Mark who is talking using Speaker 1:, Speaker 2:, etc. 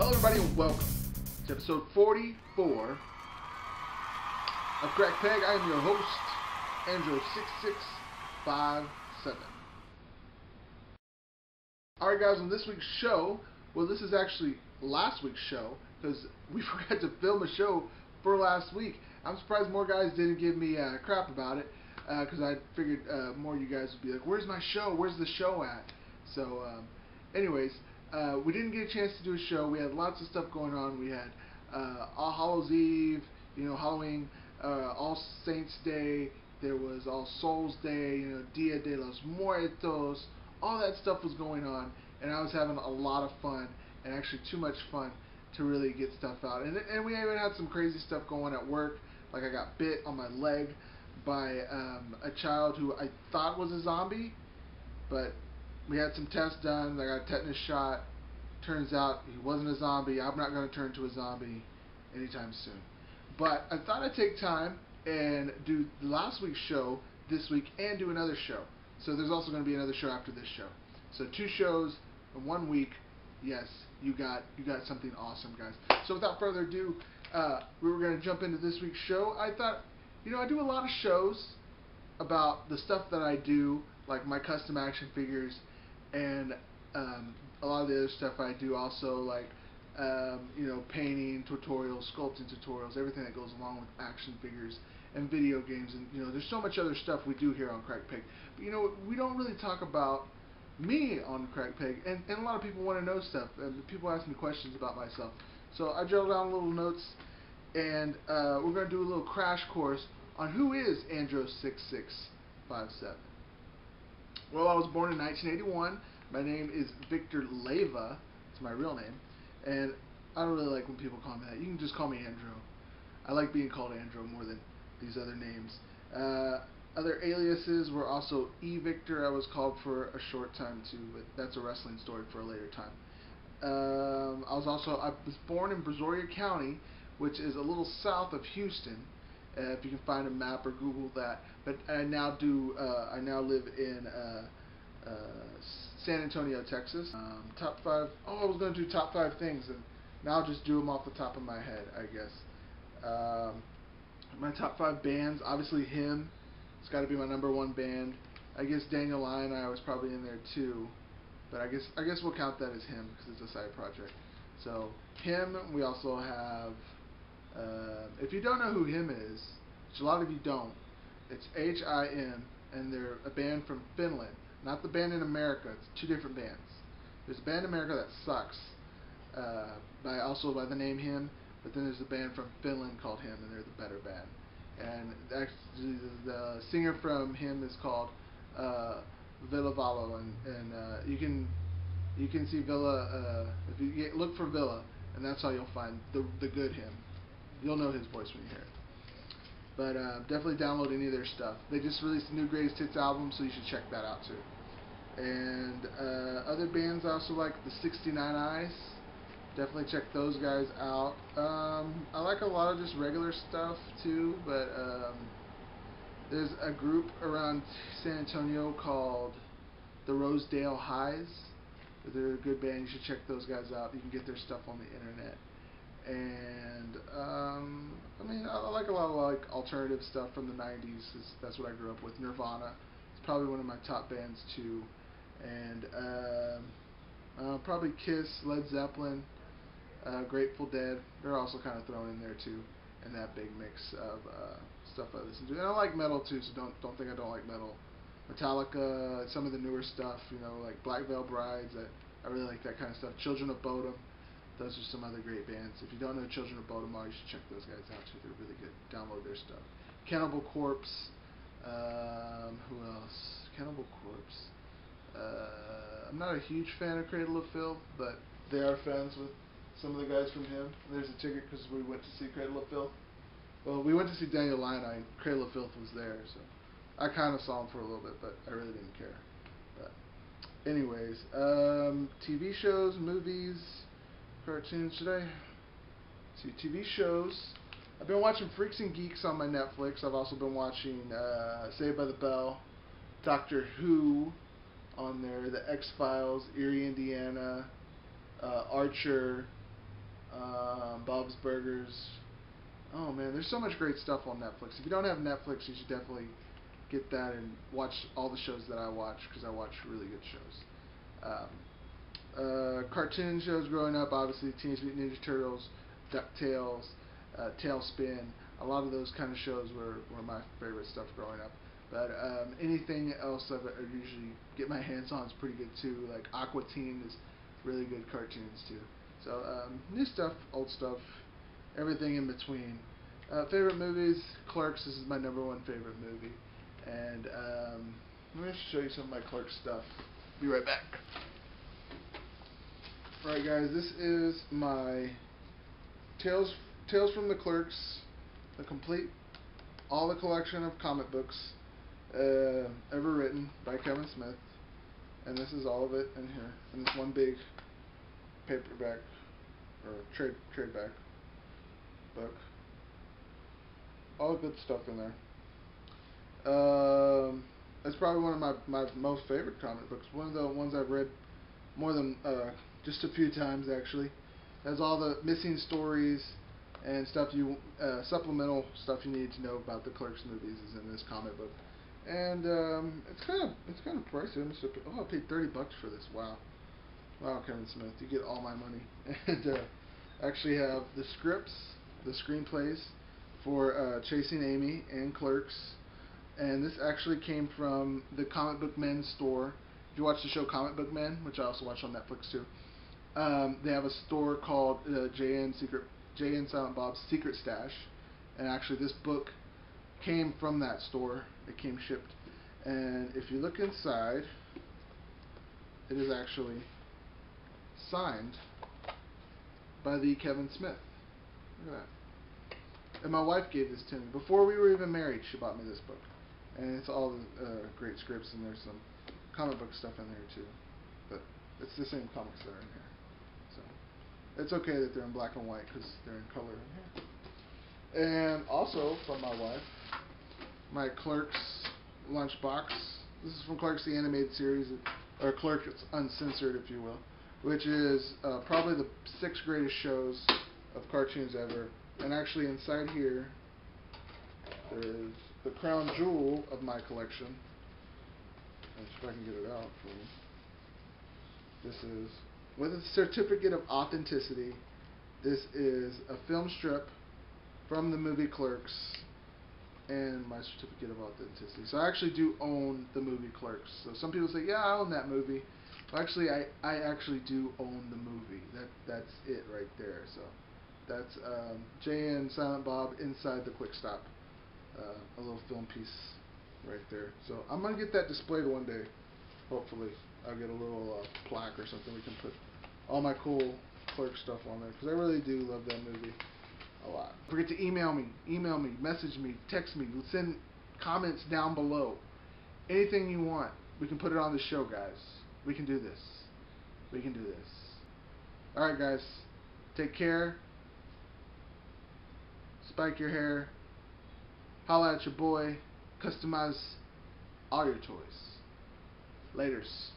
Speaker 1: Hello everybody and welcome to episode 44 of Crack Peg. I am your host, Andrew6657. Alright guys, on this week's show, well this is actually last week's show, because we forgot to film a show for last week. I'm surprised more guys didn't give me crap about it, because I figured more of you guys would be like, where's my show? Where's the show at? So, anyways, we didn't get a chance to do a show. We had lots of stuff going on. We had All Hallows Eve, Halloween, All Saints Day. There was All Souls Day, Dia de los Muertos. All that stuff was going on, and I was having a lot of fun, and actually too much fun to really get stuff out. And we even had some crazy stuff going at work. Like I got bit on my leg by a child who I thought was a zombie, but we had some tests done. I got a tetanus shot. Turns out he wasn't a zombie. I'm not going to turn into a zombie anytime soon. But I thought I'd take time and do last week's show this week and do another show. So there's also going to be another show after this show. So 2 shows in 1 week. Yes, you got something awesome, guys. So without further ado, we were going to jump into this week's show. I thought, I do a lot of shows about the stuff that I do, like my custom action figures, and a lot of the other stuff I do also, like painting tutorials, sculpting tutorials, everything that goes along with action figures and video games, and there's so much other stuff we do here on Crack Peg. But we don't really talk about me on Crack Peg, and a lot of people want to know stuff, and people ask me questions about myself. So I jotted down little notes, and we're going to do a little crash course on who is Andrew6657. Well, I was born in 1981. My name is Victor Leyva. It's my real name. And I don't really like when people call me that. You can just call me Andrew. I like being called Andrew more than these other names. Other aliases were also E-Victor. I was called for a short time too, but that's a wrestling story for a later time. I was born in Brazoria County, which is a little south of Houston. If you can find a map or Google that. But I now live in San Antonio, Texas. Top 5. Oh, I was going to do top 5 things, and now I'll just do them off the top of my head, I guess. My top 5 bands, obviously Him. It's got to be my #1 band. I guess Daniel Lyon I was probably in there too, but I guess we'll count that as Him because it's a side project. So Him. We also have. If you don't know who Him is, which a lot of you don't, it's H-I-M, and they're a band from Finland. Not the band in America. It's 2 different bands. There's a band in America that sucks, by the name Him, but then there's a band from Finland called Him, and they're the better band. And actually, the singer from Him is called Villa Valo, and you can see Villa if you look for Villa, and that's how you'll find the good Him. You'll know his voice when you hear it. But definitely download any of their stuff. They just released a new Greatest Hits album, so you should check that out too. And other bands I also like, the 69 Eyes. Definitely check those guys out. I like a lot of just regular stuff too, but there's a group around San Antonio called the Rosedale Highs. They're a good band. You should check those guys out. You can get their stuff on the internet. And I like a lot of alternative stuff from the 90s. That's what I grew up with. Nirvana. It's probably one of my top bands too. And probably Kiss, Led Zeppelin, Grateful Dead. They're also kind of thrown in there too, in that big mix of stuff I listen to. And I like metal too, so don't think I don't like metal. Metallica, some of the newer stuff, like Black Veil Brides. I really like that kind of stuff. Children of Bodom. Those are some other great bands. If you don't know Children of Bodom, you should check those guys out too. They're really good. Download their stuff. Cannibal Corpse. Who else? Cannibal Corpse. I'm not a huge fan of Cradle of Filth, but they are friends with some of the guys from Him. There's a ticket because we went to see Cradle of Filth. Well, we went to see Daniel Lyon and Cradle of Filth was there, so I kind of saw him for a little bit, but I really didn't care. But anyways, TV shows, movies, cartoons. Should I see TV shows? I've been watching Freaks and Geeks on my Netflix. I've also been watching Saved by the Bell, Doctor Who on there, The X-Files, Erie, Indiana, Archer, Bob's Burgers. Oh man, there's so much great stuff on Netflix. If you don't have Netflix, you should definitely get that and watch all the shows that I watch, because I watch really good shows. Cartoon shows growing up, obviously Teenage Mutant Ninja Turtles, DuckTales, Tailspin. A lot of those kind of shows were my favorite stuff growing up. But anything else I usually get my hands on is pretty good too. Like Aqua Teen is really good cartoons too. So new stuff, old stuff, everything in between. Favorite movies, Clerks. This is my #1 favorite movie. And let me show you some of my Clerks stuff. Be right back. Alright guys, this is my Tales from the Clerks, the complete, all the collection of comic books ever written by Kevin Smith. And this is all of it in here. And this one big paperback, or tradeback book. All the good stuff in there. It's probably one of my most favorite comic books. One of the ones I've read more than just a few times actually. It has all the missing stories and stuff supplemental stuff you need to know about the Clerks movies is in this comic book. And it's kind of pricey. I paid $30 for this. Wow, Kevin Smith, you get all my money. And actually have the scripts, the screenplays for Chasing Amy and Clerks. And this actually came from the Comic Book Men store. If you watch the show Comic Book Men, which I also watch on Netflix too, they have a store called J.N. Silent Bob's Secret Stash, and actually this book came from that store. It came shipped, and if you look inside, it is actually signed by the Kevin Smith. Look at that. And my wife gave this to me before we were even married. She bought me this book, and it's all great scripts, and there's some comic book stuff in there too, but it's the same comics that are in here, so it's okay that they're in black and white because they're in color in here. And also from my wife, my Clerks lunchbox. This is from Clerks the Animated Series, or Clerks Uncensored, if you will, which is probably the 6 greatest shows of cartoons ever. And actually inside here there is the crown jewel of my collection. Let's see if I can get it out for you. This is, with a certificate of authenticity, this is a film strip from the movie Clerks and my certificate of authenticity. So I actually do own the movie Clerks. So some people say, yeah, I own that movie. Well, actually, I actually do own the movie. That's it right there. So that's J.N. Silent Bob inside the Quick Stop. A little film piece right there. So I'm going to get that displayed one day. Hopefully I'll get a little plaque or something. We can put all my cool Clerk stuff on there, because I really do love that movie a lot. Don't forget to email me, message me, text me, send comments down below. Anything you want, we can put it on the show, guys. We can do this. We can do this. Alright guys, take care. Spike your hair. Holla at your boy. Customize all your toys. Laters.